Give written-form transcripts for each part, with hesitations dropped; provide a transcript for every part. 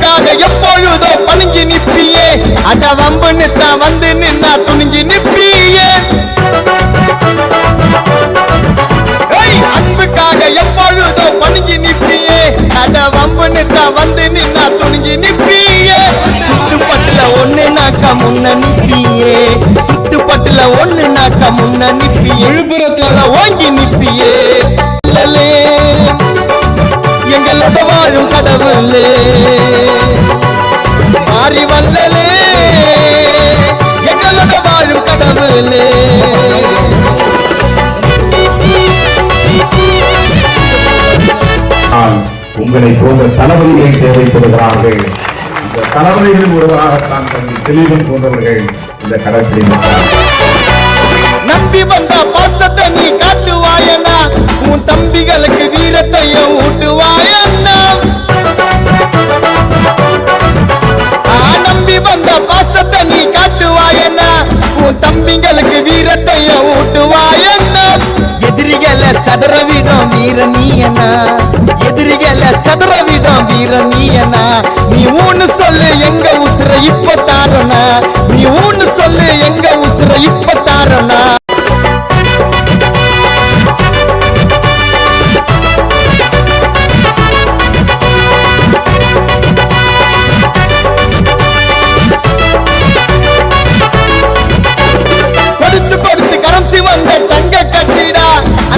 அன்புக்காக எப்பொழுதோ பணிஞ்சு நிப்பியே அட வம்புன்னு தான் வந்து நின்னா துணிஞ்சு நிப்பியே அன்புக்காக எப்பொழுதோ பணிஞ்சு நிப்பியே அட வம்புன்னு தான் வந்து நின்னா துணிஞ்சு நிப்பியே சுத்துப்பட்டுல ஒண்ணு நாக்க முன்ன நிப்பியே சுத்துப்பட்டுல ஒண்ணு நாக்க முன்ன நிப்பியே விழுப்புரத்துல ஓங்கி நிப்பியே எங்களோட வாழும் கடவுளே மாறி வல்லலே எங்களோட வாழும் கடவுளே உங்களை போன்ற தளபதிகளை தேவைப்படுகிறார்கள். இந்த தளபதிகளில் ஒருவராகத்தான் தம்பி திலீபன் போன்றவர்கள் இந்த கடற்கரை நம்பி வந்த பாசத்தை நீ காட்டுவாயனா உன் தம்பிகளுக்கு வீரத்தையும் ஊட்டுவாயன்னா நம்பி வந்த பாசத்தை நீ காட்டுவாயனா உன் தம்பிங்களுக்கு வீரத்தையும் ஊட்டுவாயன்னா எதிரிகளை சதறவிடம் வீர நீயனா எதிரிகளை சதறவிடம் வீர நீயனா நீ ஊன்னு சொல்லு எங்க உசுர இப்ப தாரணா நீ ஊன்னு சொல்லு எங்க உசுர இப்ப தாரணா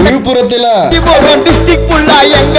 விழுப்புரத்துல டிஸ்ட்ரிக்ட் ஃபுல்லா எங்க